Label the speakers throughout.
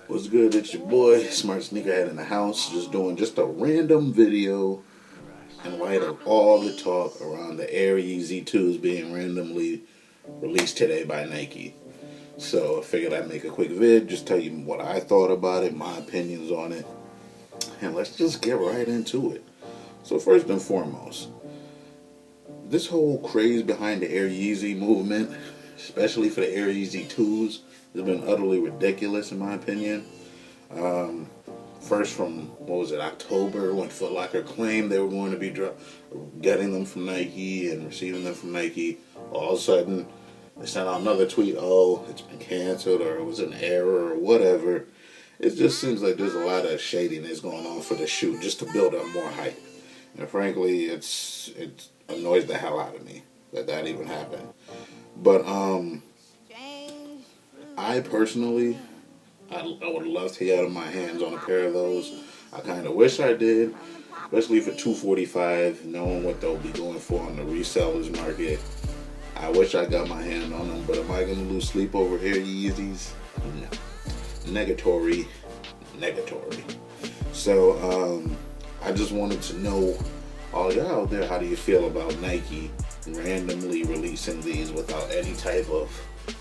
Speaker 1: What's good? It's your boy, Smart Sneakerhead in the house, just doing just a random video in light of all the talk around the Air Yeezy 2s being randomly released today by Nike. So I figured I'd make a quick vid, just tell you what I thought about it, my opinions on it, and let's just get right into it. So first and foremost, this whole craze behind the Air Yeezy movement, especially for the Air Yeezy 2s, has been utterly ridiculous in my opinion. First from, October, when Foot Locker claimed they were going to be getting them from Nike and receiving them from Nike. All of a sudden, they sent out another tweet, oh, it's been canceled, or it was an error, or whatever. It just seems like there's a lot of shadiness going on for the shoe, just to build up more hype. And frankly, it annoys the hell out of me that even happened. But I personally, I would love to get my hands on a pair of those. I kind of wish I did, especially for $245, knowing what they'll be going for on the resellers market. I wish I got my hand on them, but am I going to lose sleep over Air Yeezys? No. Negatory. So, I just wanted to know, all y'all out there, how do you feel about Nike randomly releasing these without any type of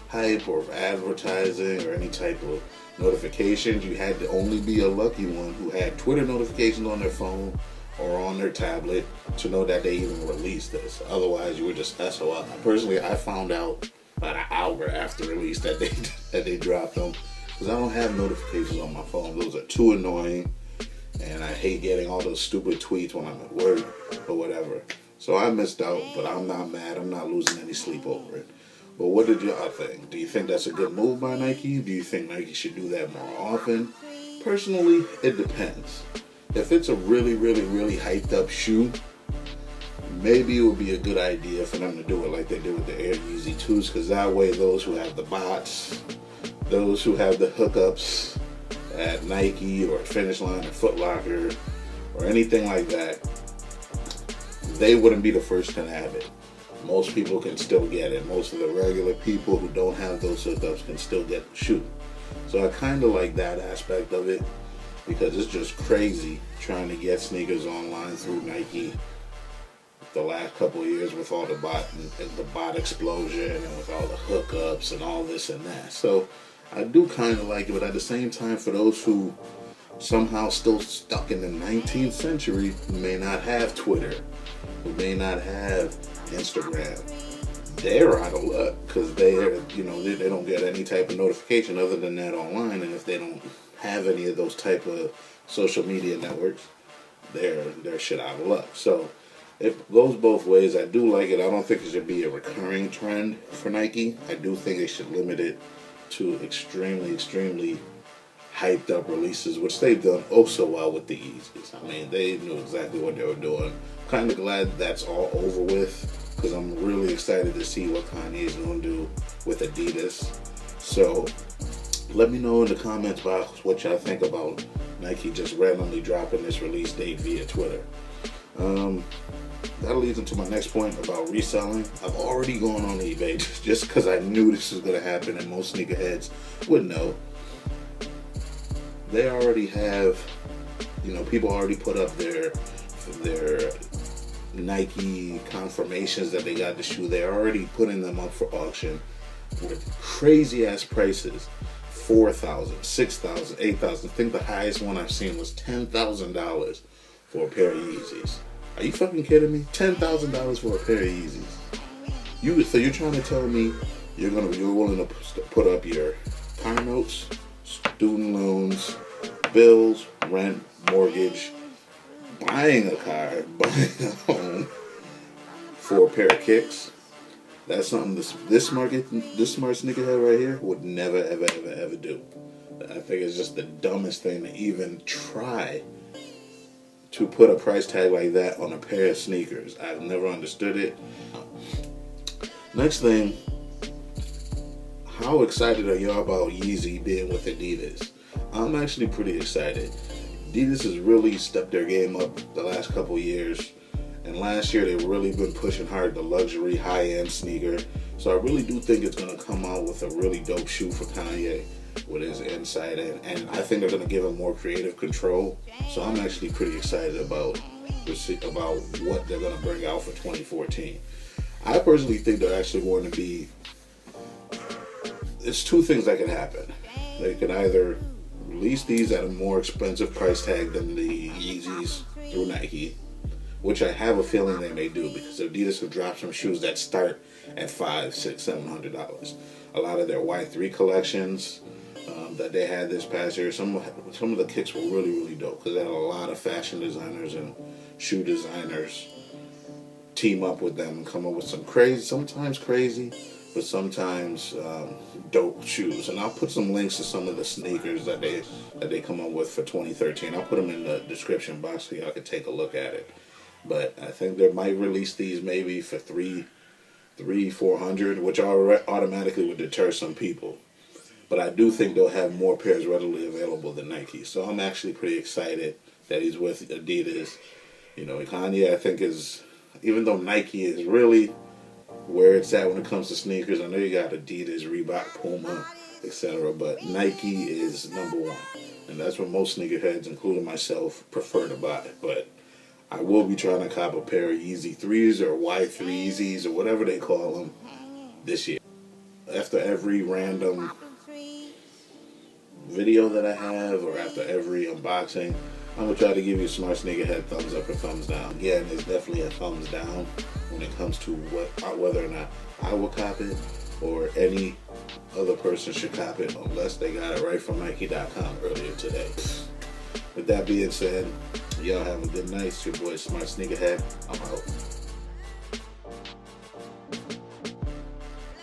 Speaker 1: hype or advertising or any type of notifications? You had to only be a lucky one who had Twitter notifications on their phone or on their tablet to know that they even released this. Otherwise, you were just SOL. Personally, I found out about an hour after release that they dropped them, because I don't have notifications on my phone. Those are too annoying, and I hate getting all those stupid tweets when I'm at work or whatever. So I missed out, but I'm not mad. I'm not losing any sleep over it. But what did y'all think? Do you think that's a good move by Nike? Do you think Nike should do that more often? Personally, it depends. If it's a really, really, really hyped up shoe, maybe it would be a good idea for them to do it like they did with the Air Yeezy 2s, because that way those who have the bots, those who have the hookups at Nike or Finish Line or Foot Locker or anything like that, they wouldn't be the first to have it. Most people can still get it. Most of the regular people who don't have those hookups can still get the shoe. So I kind of like that aspect of it, because it's just crazy trying to get sneakers online through Nike the last couple of years with all the bot explosion and with all the hookups and all this and that. So I do kind of like it, but at the same time, for those who somehow still stuck in the 19th century, who may not have Twitter, who may not have Instagram, they're out of luck, because they don't get any type of notification other than that online. And if they don't have any of those type of social media networks, they're shit out of luck. So it goes both ways. I do like it. I don't think it should be a recurring trend for Nike. I do think they should limit it to extremely hyped up releases, which they've done oh so well with the Yeezys. I mean, they knew exactly what they were doing. Kind of glad that's all over with, because I'm really excited to see what Kanye is going to do with Adidas. So let me know in the comments box what y'all think about Nike just randomly dropping this release date via Twitter. That leads into my next point about reselling. I've already gone on eBay just because I knew this was going to happen, and most sneakerheads would know. They already have, people already put up their Nike confirmations that they got the shoe. They're already putting them up for auction with crazy ass prices. $4,000, $6,000, $8,000. I think the highest one I've seen was $10,000 for a pair of Yeezys. Are you fucking kidding me? $10,000 for a pair of Yeezys. So you're trying to tell me you're willing to put up your car notes, student loans, bills, rent, mortgage, buying a car, buying a home for a pair of kicks? That's something this smart sneakerhead right here would never, ever do. I think it's just the dumbest thing to even try to put a price tag like that on a pair of sneakers. I've never understood it. Next thing, how excited are y'all about Yeezy being with Adidas? I'm actually pretty excited. Adidas has really stepped their game up the last couple years. And last year, they've really been pushing hard the luxury, high-end sneaker. So I really do think it's going to come out with a really dope shoe for Kanye. with his insight, and I think they're going to give him more creative control. So I'm actually pretty excited about what they're going to bring out for 2014. I personally think they're actually going to be, it's two things that can happen. They could either release these at a more expensive price tag than the Yeezys through Nike, which I have a feeling they may do, because Adidas have dropped some shoes that start at $500, $600, $700. A lot of their Y3 collections that they had this past year, some of the kicks were really, really dope, because they had a lot of fashion designers and shoe designers team up with them and come up with some crazy, sometimes crazy, but sometimes dope shoes. And I'll put some links to some of the sneakers that they come up with for 2013. I'll put them in the description box so y'all can take a look at it. But I think they might release these maybe for $400, which automatically would deter some people. But I do think they'll have more pairs readily available than Nike. So I'm actually pretty excited that he's with Adidas. You know, Kanye, I think, is, even though Nike is really where it's at when it comes to sneakers, I know you got Adidas, Reebok, Puma, etc., but Nike is number one. And that's what most sneakerheads, including myself, prefer to buy. But I will be trying to cop a pair of Yeezy 3s or Y3 Yeezys or whatever they call them this year. After every random video that I have, or after every unboxing, I'm going to try to give you a smart sneakerhead thumbs up or thumbs down. Again, it's definitely a thumbs down when it comes to whether or not I will cop it or any other person should cop it, unless they got it right from Nike.com earlier today. With that being said, y'all have a good night. It's your boy Smart Sneakerhead. I'm out.